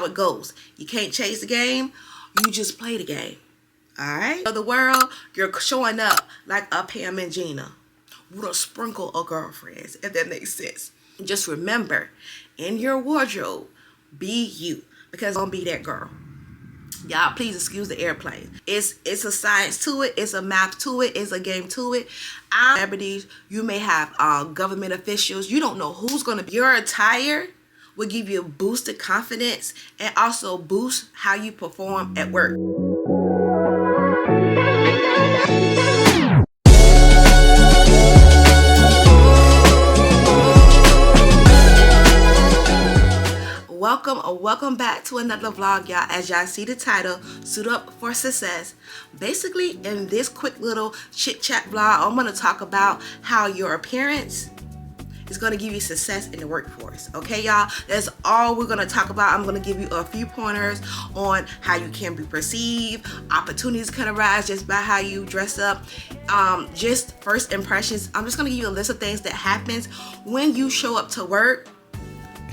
how it goes. You can't chase the game, you just play the game. Alright? For the world, you're showing up like a Pam and Gina with a sprinkle of girlfriends, if that makes sense. And just remember, in your wardrobe, be you, because don't be that girl. Y'all, please excuse the airplane. It's a science to it. It's a math to it. It's a game to it. Celebrities, you may have government officials. You don't know who's going to be. Your attire will give you boosted confidence and also boost how you perform at work. Welcome back to another vlog, y'all. As y'all see the title, Suit Up for Success. Basically, in this quick little chit chat vlog, I'm going to talk about how your appearance is going to give you success in the workforce. Okay, y'all, that's all we're going to talk about. I'm going to give you a few pointers on how you can be perceived. Opportunities can arise just by how you dress up. Just first impressions. I'm just going to give you a list of things that happens when you show up to work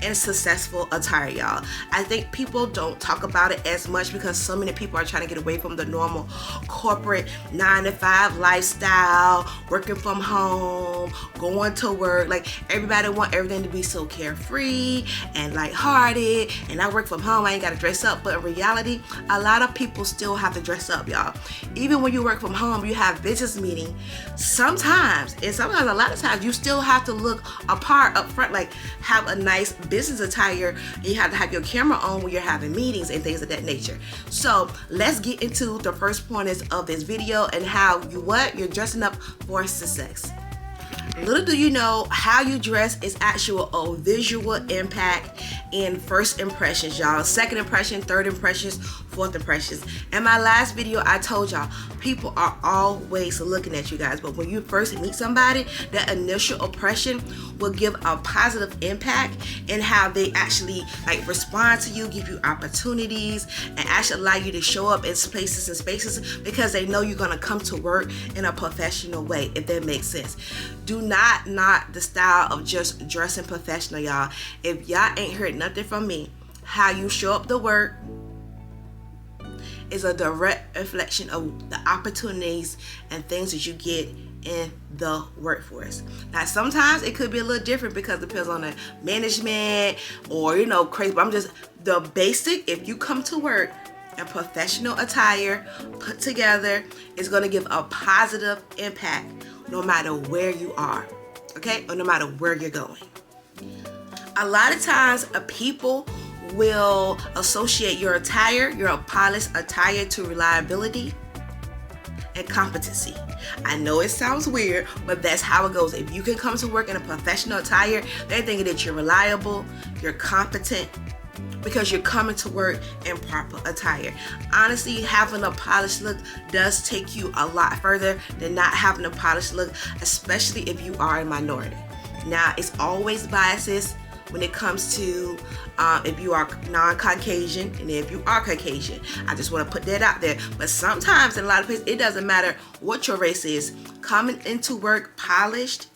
and successful attire, y'all. I think people don't talk about it as much because so many people are trying to get away from the normal corporate 9-to-5 lifestyle, working from home, going to work. Like, everybody want everything to be so carefree and lighthearted, and I work from home, I ain't gotta dress up. But in reality, a lot of people still have to dress up, y'all. Even when you work from home, you have business meeting. Sometimes a lot of times, you still have to look apart up front, like have a nice business attire, and you have to have your camera on when you're having meetings and things of that nature. So let's get into the first pointers of this video and how you're dressing up for success. Little do you know, how you dress is actual visual impact in first impressions, y'all. Second impression, third impressions, fourth impressions. In my last video, I told y'all, people are always looking at you guys, but when you first meet somebody, that initial impression will give a positive impact in how they actually respond to you, give you opportunities, and actually allow you to show up in places and spaces because they know you're gonna come to work in a professional way, if that makes sense. Do not the style of just dressing professional, y'all. If y'all ain't heard nothing from me, how you show up to work is a direct reflection of the opportunities and things that you get in the workforce. Now, sometimes it could be a little different because it depends on the management or, crazy. But I'm just, the basic, if you come to work in professional attire, put together, is going to give a positive impact no matter where you are, okay? Or no matter where you're going. A lot of times, people will associate your attire, your polished attire, to reliability and competency. I know it sounds weird, but that's how it goes. If you can come to work in a professional attire, they're thinking that you're reliable, you're competent, because you're coming to work in proper attire. Honestly, having a polished look does take you a lot further than not having a polished look, especially if you are a minority. Now, it's always biases when it comes to if you are non-Caucasian and if you are Caucasian. I just want to put that out there. But sometimes in a lot of places, it doesn't matter what your race is. Coming into work polished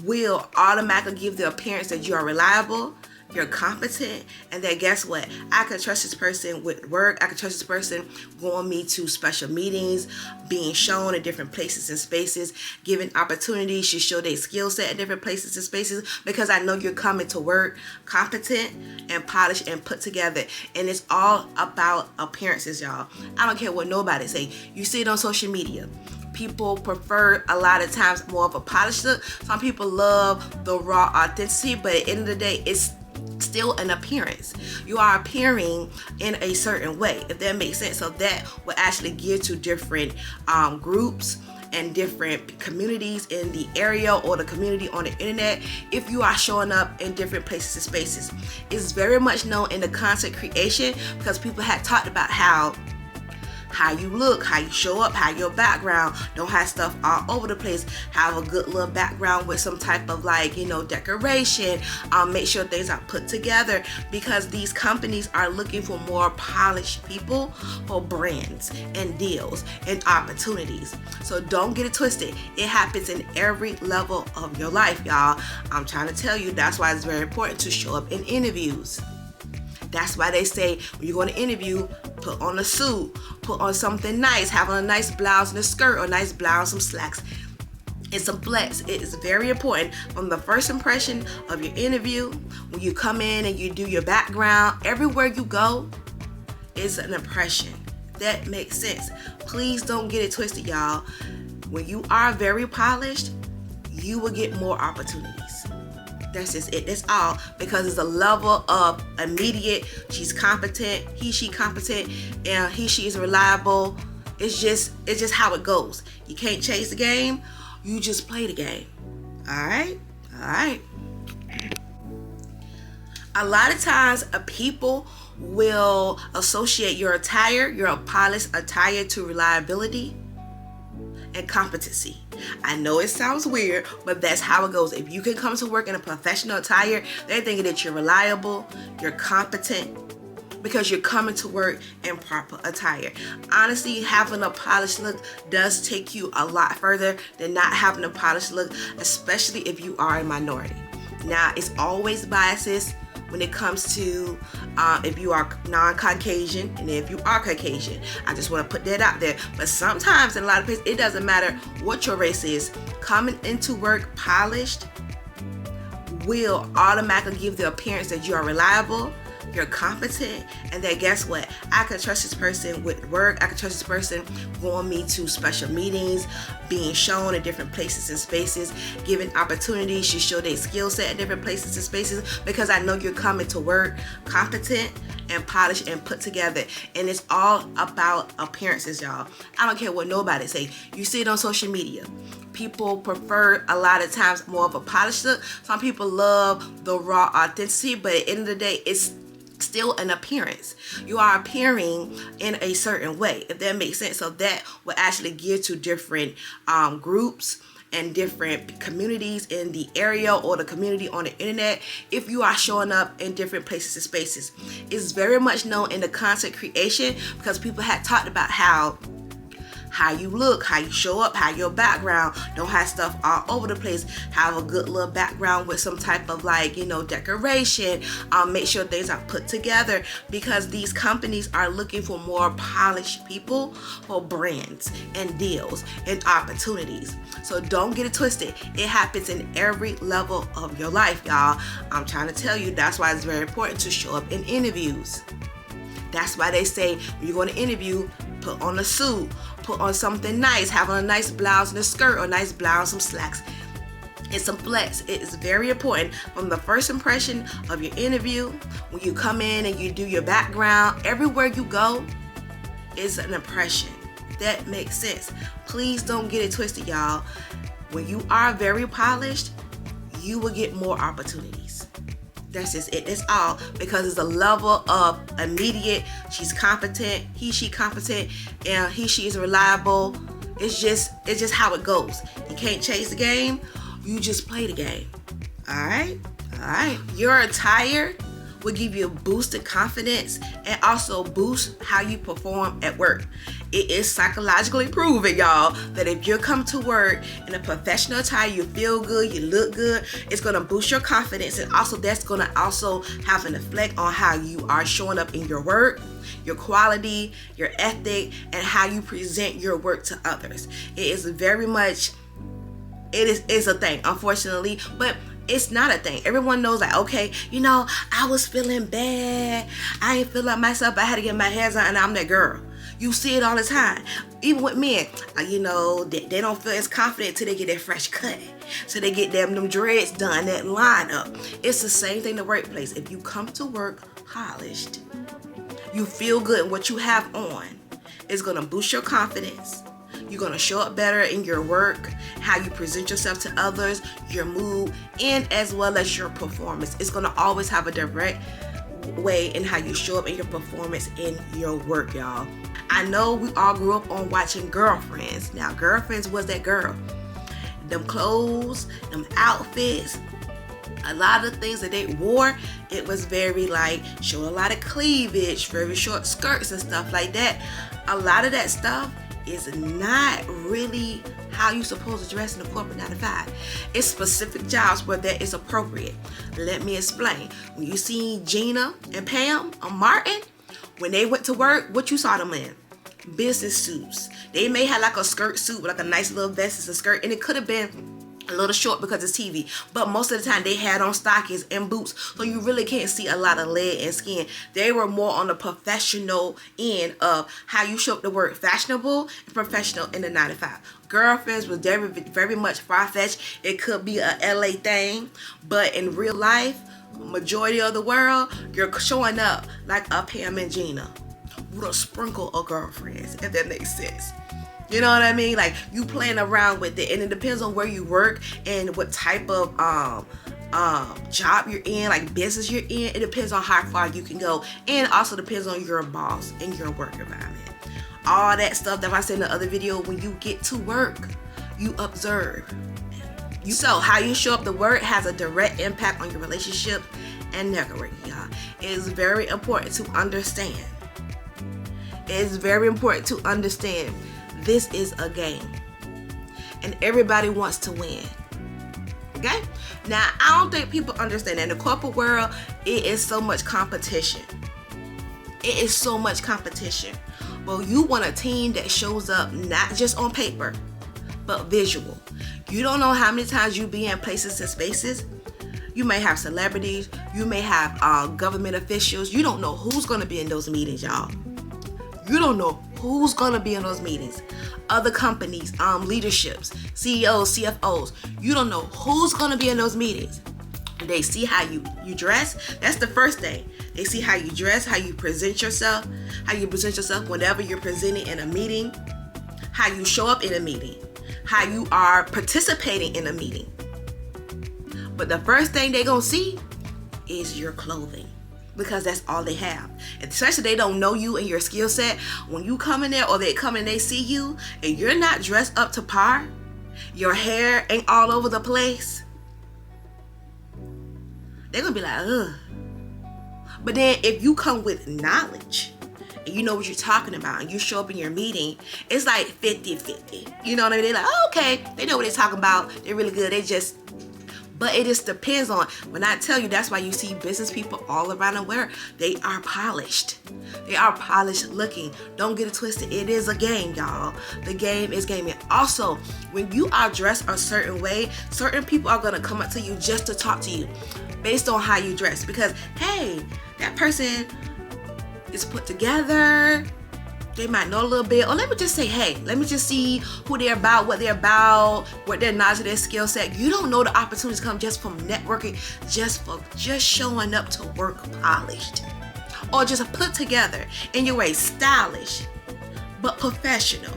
will automatically give the appearance that you are reliable, you're competent, and then guess what? I can trust this person with work. I can trust this person going me to special meetings, being shown in different places and spaces, given opportunities to show their skill set in different places and spaces, because I know you're coming to work competent and polished and put together. And it's all about appearances, y'all. I don't care what nobody say. You see it on social media. People prefer a lot of times more of a polished look. Some people love the raw authenticity, but at the end of the day, it's still an appearance. You are appearing in a certain way, if that makes sense. So that will actually give to different groups and different communities in the area or the community on the internet. If you are showing up in different places and spaces, it's very much known in the content creation, because people had talked about how you look, how you show up, how your background, don't have stuff all over the place, have a good little background with some type of decoration, make sure things are put together, because these companies are looking for more polished people for brands and deals and opportunities. So don't get it twisted. It happens in every level of your life, y'all. I'm trying to tell you, that's why it's very important to show up in interviews. That's why they say when you go to interview, put on a suit, put on something nice, have on a nice blouse and a skirt, or a nice blouse, some slacks, and some flex. It is very important from the first impression of your interview, when you come in and you do your background, everywhere you go is an impression. That makes sense. Please don't get it twisted, y'all. When you are very polished, you will get more opportunities. That's just it. That's all, because it's a level of immediate. She's competent. She competent, and she is reliable. It's just how it goes. You can't chase the game. You just play the game. All right. A lot of times, people will associate your attire, your polished attire, to reliability and competency. I know it sounds weird, but that's how it goes. If you can come to work in a professional attire, they're thinking that you're reliable, you're competent, because you're coming to work in proper attire. Honestly, having a polished look does take you a lot further than not having a polished look, especially if you are a minority. Now, it's always biases when it comes to if you are non-Caucasian and if you are Caucasian. I just want to put that out there. But sometimes in a lot of places, it doesn't matter what your race is. Coming into work polished will automatically give the appearance that you are reliable, you're competent, and that guess what? I can trust this person with work. I can trust this person going me to special meetings, being shown in different places and spaces, given opportunities to show their skill set in different places and spaces, because I know you're coming to work competent and polished and put together. And it's all about appearances, y'all. I don't care what nobody say. You see it on social media. People prefer a lot of times more of a polished look. Some people love the raw authenticity, but at the end of the day, it's still an appearance. You are appearing in a certain way, if that makes sense. So that will actually give to different groups and different communities in the area or the community on the internet. If you are showing up in different places and spaces, it's very much known in the content creation, because people had talked about how you look, how you show up, how your background don't have stuff all over the place. Have a good little background with some type of decoration. Make sure things are put together, because these companies are looking for more polished people for brands and deals and opportunities. So don't get it twisted. It happens in every level of your life, y'all. I'm trying to tell you, that's why it's very important to show up in interviews. That's why they say when you go to interview, put on a suit, put on something nice, have on a nice blouse and a skirt, or a nice blouse, some slacks, and some flex. It is very important from the first impression of your interview, when you come in and you do your background, everywhere you go is an impression. That makes sense. Please don't get it twisted, y'all. When you are very polished, you will get more opportunities. That's just it. That's all, because it's a level of immediate. She's competent. She competent, and she is reliable. It's just how it goes. You can't chase the game. You just play the game. All right. Your attire will give you a boost in confidence and also boost how you perform at work. It is psychologically proven, y'all, that if you come to work in a professional attire, you feel good, you look good, it's going to boost your confidence, and also that's going to also have an effect on how you are showing up in your work, your quality, your ethic, and how you present your work to others. It is very much, it's a thing, unfortunately, but it's not a thing. Everyone knows, okay, I was feeling bad. I ain't feel like myself. I had to get my hair done, and I'm that girl. You see it all the time. Even with men, they don't feel as confident till they get their fresh cut. So they get them dreads done, that line up. It's the same thing in the workplace. If you come to work polished, you feel good in what you have on, it's going to boost your confidence. You're going to show up better in your work, how you present yourself to others, your mood, and as well as your performance. It's going to always have a direct way in how you show up in your performance in your work, y'all. I know we all grew up on watching Girlfriends. Now, Girlfriends was that girl. Them clothes, them outfits, a lot of the things that they wore, it was very show a lot of cleavage, very short skirts and stuff like that. A lot of that stuff is not really how you supposed to dress in a corporate 9 to 5. It's specific jobs where that is appropriate. Let me explain. When you see Gina and Pam or Martin, when they went to work, what you saw them in? Business suits. They may have like a skirt suit with like a nice little vest as a skirt, and it could have been a little short because it's TV, but most of the time they had on stockings and boots, so you really can't see a lot of leg and skin. They were more on the professional end of how you show up to work, fashionable and professional in the 9 to 5. Girlfriends was very much far-fetched. It could be a LA thing, but in real life, majority of the world, you're showing up like a Pam and Gina with a sprinkle of girlfriends, if that makes sense. You know what I mean? Like, you playing around with it, and it depends on where you work and what type of job you're in, like business you're in. It depends on how far you can go, and also depends on your boss and your work environment. All that stuff that I said in the other video, when you get to work, you observe. So how you show up to work has a direct impact on your relationship and networking, y'all. It is very important to understand. It is very important to understand. This is a game, and everybody wants to win. Okay? Now, I don't think people understand that in the corporate world, it is so much competition. It is so much competition. Well, you want a team that shows up not just on paper, but visual. You don't know how many times you be in places and spaces. You may have celebrities. You may have government officials. You don't know who's going to be in those meetings, y'all. You don't know who's gonna be in those meetings. Other companies, leaderships, CEOs, CFOs. You don't know who's gonna be in those meetings. They see how you dress. That's the first thing. They see how you dress, how you present yourself, whenever you're presenting in a meeting, how you show up in a meeting, how you are participating in a meeting. But the first thing they gonna see is your clothing, because that's all they have. Especially they don't know you and your skill set. When you come in there, or they come and they see you and you're not dressed up to par, your hair ain't all over the place, they're gonna be like, ugh. But then if you come with knowledge and you know what you're talking about and you show up in your meeting, it's like 50-50. You know what I mean? They're like, oh, okay, they know what they're talking about. They're really good. But it just depends on, when I tell you, that's why you see business people all around the world. They are polished. They are polished looking. Don't get it twisted. It is a game, y'all. The game is gaming. Also, when you are dressed a certain way, certain people are going to come up to you just to talk to you based on how you dress. Because, hey, that person is put together. They might know a little bit, or let me just say, hey, let me just see who they're about, what their knowledge, their skill set. You don't know the opportunities come just from networking, just showing up to work polished, or just put together in your way, stylish, but professional.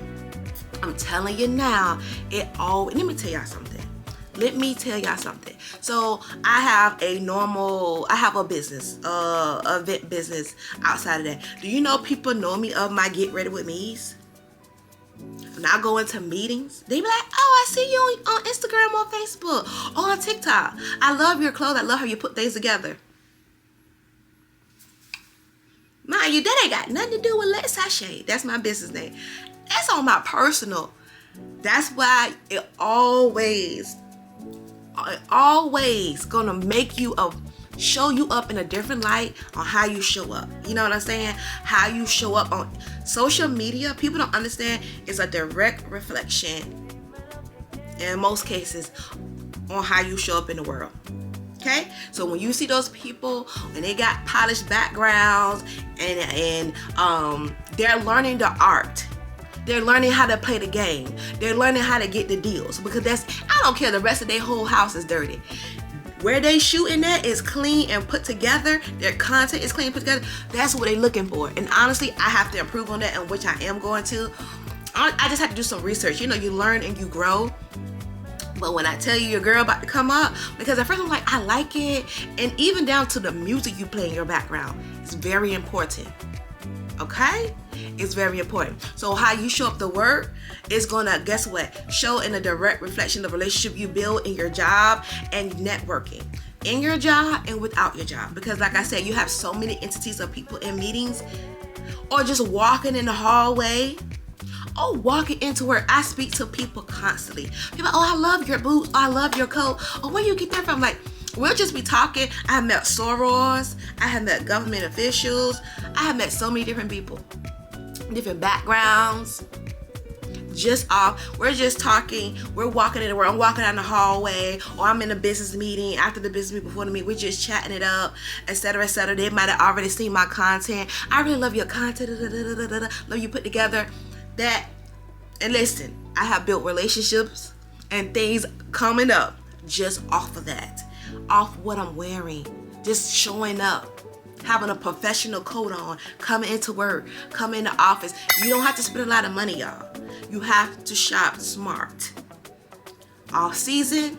I'm telling you now, let me tell y'all something. So I have a business, event business outside of that. Do you know people know me of my Get Ready With Me's? When I go into meetings, they be like, oh, I see you on Instagram, on Facebook, or on TikTok. I love your clothes. I love how you put things together. Mind you, that ain't got nothing to do with Let Sachet. That's my business name. That's on my personal. That's why it always gonna make you show you up in a different light on how you show up. You know what I'm saying? How you show up on social media, people don't understand, it's a direct reflection in most cases on how you show up in the world. Okay? So when you see those people and they got polished backgrounds and they're learning the art. They're learning how to play the game. They're learning how to get the deals, because I don't care, the rest of their whole house is dirty. Where they shooting at is clean and put together. Their content is clean and put together. That's what they're looking for. And honestly, I have to improve on that, and which I am going to. I just have to do some research. You know, you learn and you grow. But when I tell you your girl about to come up, because at first I'm like, I like it. And even down to the music you play in your background, it's very important. Okay? It's very important. So how you show up to work is gonna, guess what? Show in a direct reflection of the relationship you build in your job and networking. In your job and without your job. Because like I said, you have so many entities of people in meetings, or just walking in the hallway, Oh, walking into work, I speak to people constantly. People, oh, I love your boots. Oh, I love your coat. Oh, where you get that from? Like, we'll just be talking. I have met sorors. I have met government officials. I have met so many different people, different backgrounds. We're just talking. We're walking in, I'm walking down the hallway, or I'm in a business meeting, after the business meeting, before the meeting, we're just chatting it up, etc., etc. They might have already seen my content. I really love your content. Love you put together that. And listen, I have built relationships and things coming up just off of that, off what I'm wearing, just showing up, having a professional coat on, coming into work, coming into office. You don't have to spend a lot of money, y'all. You have to shop smart. Off season,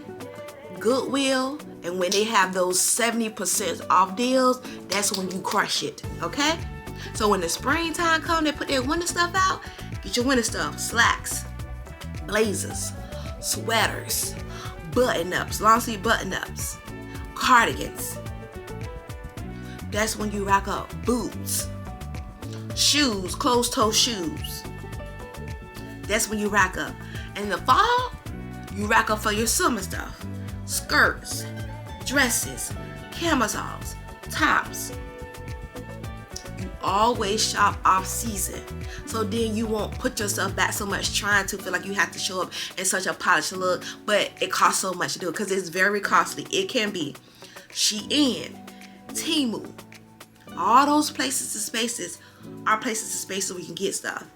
Goodwill, and when they have those 70% off deals, that's when you crush it, okay? So when the springtime comes, they put their winter stuff out. Get your winter stuff, slacks, blazers, sweaters, button-ups, long sleeve button-ups, cardigans. That's when you rock up boots, shoes, closed-toe shoes. That's when you rack up. And in the fall, you rack up for your summer stuff. Skirts, dresses, camisoles, tops. You always shop off season. So then you won't put yourself back so much trying to feel like you have to show up in such a polished look, but it costs so much to do it because it's very costly. It can be. Shein, Temu, all those places and spaces are places and spaces where you can get stuff.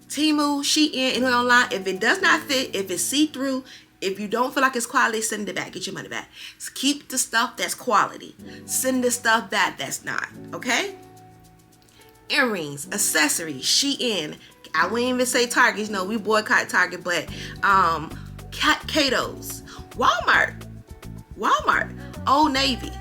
Temu, Shein, and online, if it does not fit, if it's see-through, if you don't feel like it's quality, send it back. Get your money back. So keep the stuff that's quality. Send the stuff that's not, okay? Earrings, accessories, Shein. I wouldn't even say Target. You know, we boycott Target, but Cato's, Walmart, Old Navy.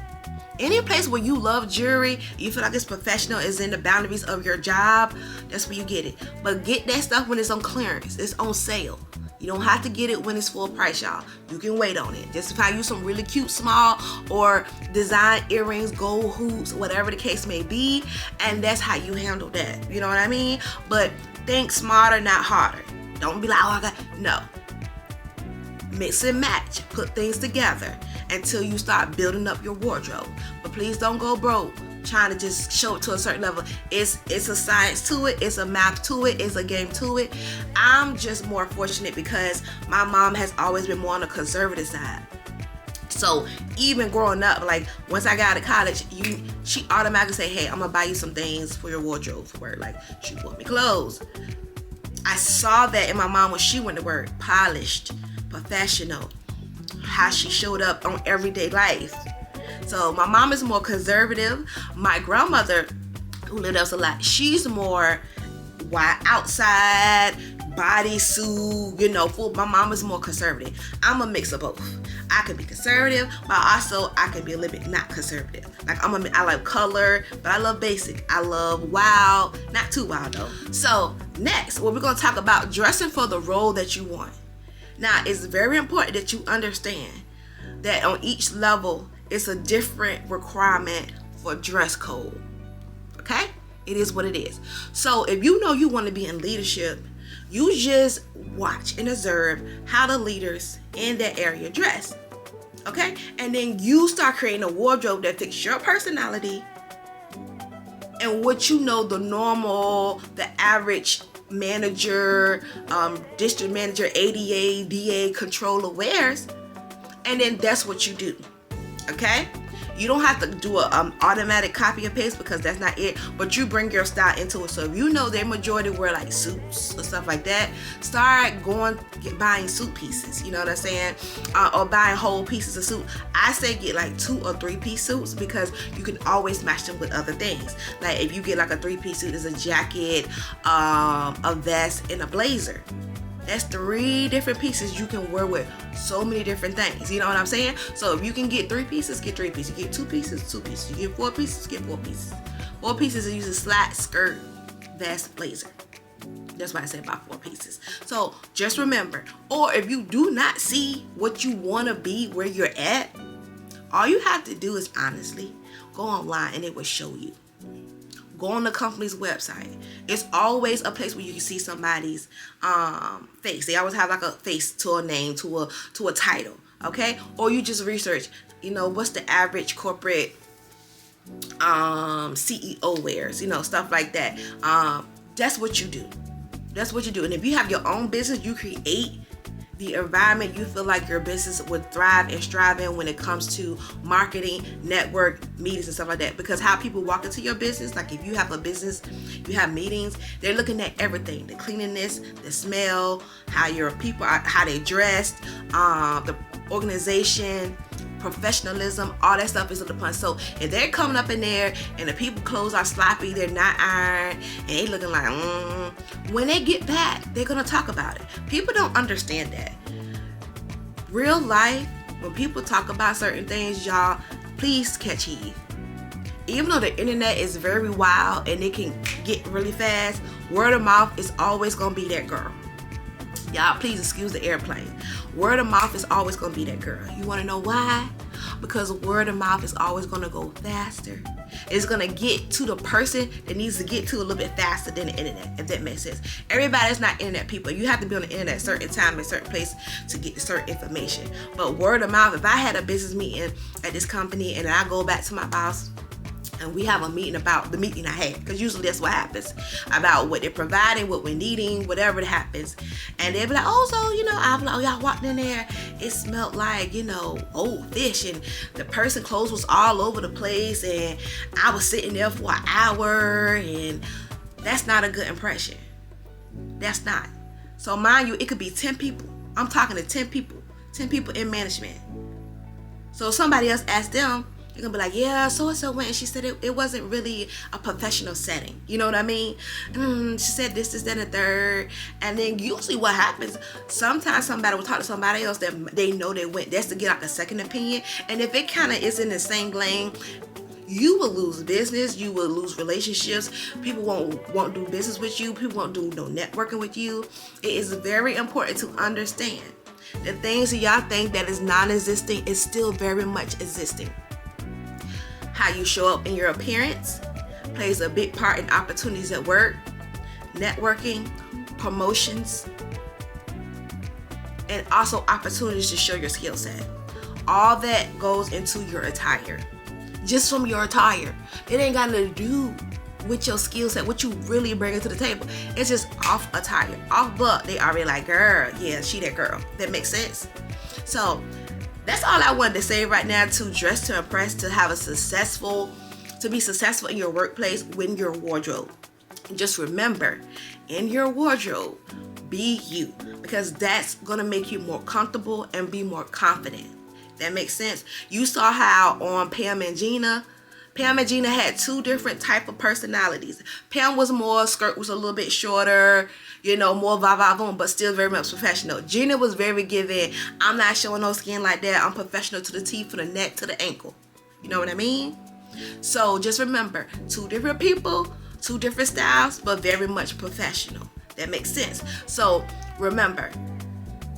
Any place where you love jewelry, you feel like it's professional, is in the boundaries of your job, that's where you get it. But get that stuff when it's on clearance, it's on sale. You don't have to get it when it's full price, y'all. You can wait on it. Just find you some really cute small or design earrings, gold hoops, whatever the case may be, and that's how you handle that. You know what I mean? But think smarter, not harder. Don't be like, oh, I got, no. Mix and match, put things together until you start building up your wardrobe. But please don't go broke trying to just show it to a certain level. It's a science to it, it's a math to it, it's a game to it. I'm just more fortunate because my mom has always been more on the conservative side. So even growing up, like once I got out of college, she automatically say, hey, I'm gonna buy you some things for your wardrobe for work. Like she bought me clothes. I saw that in my mom when she went to work, polished, professional, how she showed up on everyday life. So my mom is more conservative. My grandmother, who lived us a lot, she's more outside, bodysuit, you know, full. My mom is more conservative. I'm a mix of both. I can be conservative, but also I can be a little bit not conservative. Like I like color, but I love basic. I love wild, not too wild though. So next, we're gonna talk about dressing for the role that you want. Now, it's very important that you understand that on each level, it's a different requirement for dress code. Okay? It is what it is. So if you know you want to be in leadership, you just watch and observe how the leaders in that area dress. Okay? And then you start creating a wardrobe that fits your personality and what you know the average manager, district manager, ADA, DA, controller wears. And then that's what you do. Okay? You don't have to do a automatic copy and paste because that's not it, but you bring your style into it. So if you know their majority wear like suits or stuff like that, start buying suit pieces, you know what I'm saying? Or buying whole pieces of suit. I say get like 2 or 3 piece suits because you can always match them with other things. Like if you get like a 3-piece suit, it's a jacket, a vest, and a blazer. That's 3 different pieces you can wear with so many different things. You know what I'm saying? So if you can get 3 pieces, get 3 pieces. You get 2 pieces, 2 pieces. You get 4 pieces, get 4 pieces. 4 pieces is usually slat, skirt, vest, blazer. That's why I said about 4 pieces. So just remember, or if you do not see what you want to be where you're at, all you have to do is honestly go online and it will show you. Go on the company's website. It's always a place where you can see somebody's face. They always have like a face to a name, to a title, okay? Or you just research, what's the average corporate CEO wears, stuff like that. That's what you do. That's what you do. And if you have your own business, you create the environment you feel like your business would thrive and strive in when it comes to marketing, network, meetings, and stuff like that. Because how people walk into your business, like if you have a business, you have meetings, they're looking at everything: the cleanliness, the smell, how your people are, how they dressed, the organization, professionalism, all that stuff is looked upon. So if they're coming up in there and the people clothes are sloppy, they're not ironed, and they looking like when they get back, they're gonna talk about it. People don't understand that. Real life, when people talk about certain things, y'all, please catch heed. Even though the internet is very wild and it can get really fast, word of mouth is always gonna be that girl. Y'all, please excuse the airplane. Word of mouth is always going to be that girl. You want to know why? Because word of mouth is always going to go faster. It's going to get to the person that needs to get to a little bit faster than the internet, if that makes sense. Everybody's not internet people. You have to be on the internet at a certain time, in a certain place to get certain information. But word of mouth, if I had a business meeting at this company and I go back to my boss, and we have a meeting about the meeting I had, because usually that's what happens, about what they're providing, what we're needing, whatever it happens. And they'll be like, oh, so, I'll be like, oh, y'all walked in there, it smelled like, old fish, and the person's clothes was all over the place, and I was sitting there for an hour, and that's not a good impression. That's not. So mind you, it could be 10 people. I'm talking to 10 people in management. So if somebody else asked them, you're gonna be like, yeah, so-and-so went and she said it wasn't really a professional setting. You know what I mean? She said this, that, and the third. And then usually what happens, sometimes somebody will talk to somebody else that they know they went. That's to get like a second opinion. And if it kind of is in the same lane, you will lose business, you will lose relationships, people won't do business with you, people won't do no networking with you. It is very important to understand the things that y'all think that is non-existing is still very much existing. How you show up in your appearance plays a big part in opportunities at work, networking, promotions, and also opportunities to show your skill set. All that goes into your attire. Just from your attire. It ain't got nothing to do with your skill set, what you really bring to the table. It's just off attire. Off book, they already like, girl, yeah, she that girl. That makes sense? So that's all I wanted to say right now. To dress to impress, to be successful in your workplace, win your wardrobe. Just remember, in your wardrobe, be you, because that's gonna make you more comfortable and be more confident. That makes sense. You saw how on Pam and Gina had two different type of personalities. Pam was more, skirt was a little bit shorter, more va-va-voom, but still very much professional. Gina was very giving, I'm not showing no skin like that. I'm professional to the teeth, from the neck to the ankle. You know what I mean? So just remember, two different people, two different styles, but very much professional. That makes sense. So remember,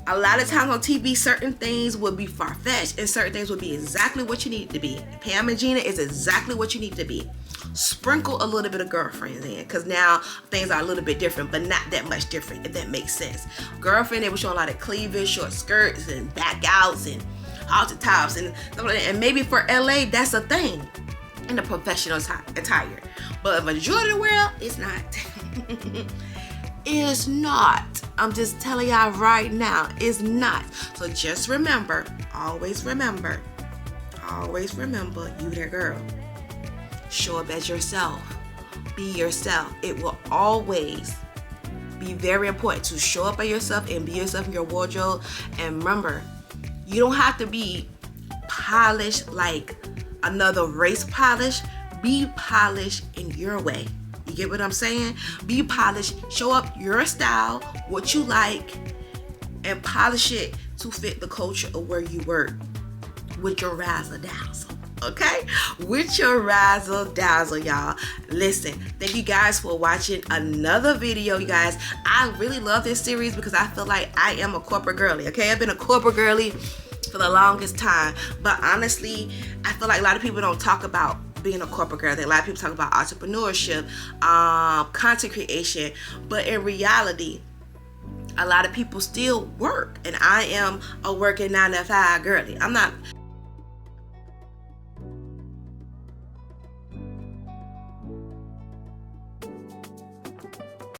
a lot of times on TV, certain things will be far-fetched and certain things will be exactly what you need to be. Pam and Gina is exactly what you need to be. Sprinkle a little bit of girlfriends in, because now things are a little bit different, but not that much different, if that makes sense. Girlfriend, they were showing a lot of cleavage, short skirts and back outs and halter tops and stuff like that. And maybe for LA, that's a thing in the professional attire. But majority of the world, it's not. It's not. I'm just telling y'all right now, it's not. So just remember, always remember, you that girl. Show up as yourself. Be yourself. It will always be very important to show up as yourself and be yourself in your wardrobe. And remember, you don't have to be polished like another race polished. Be polished in your way. You get what I'm saying? Be polished. Show up your style, what you like, and polish it to fit the culture of where you work with your razzle dazzle. Okay? With your razzle dazzle, y'all. Listen, thank you guys for watching another video, you guys. I really love this series because I feel like I am a corporate girly. Okay? I've been a corporate girly for the longest time. But honestly, I feel like a lot of people don't talk about being a corporate girl. A lot of people talk about entrepreneurship, content creation, but in reality, a lot of people still work, and I am a working 9 to 5 girly. I'm not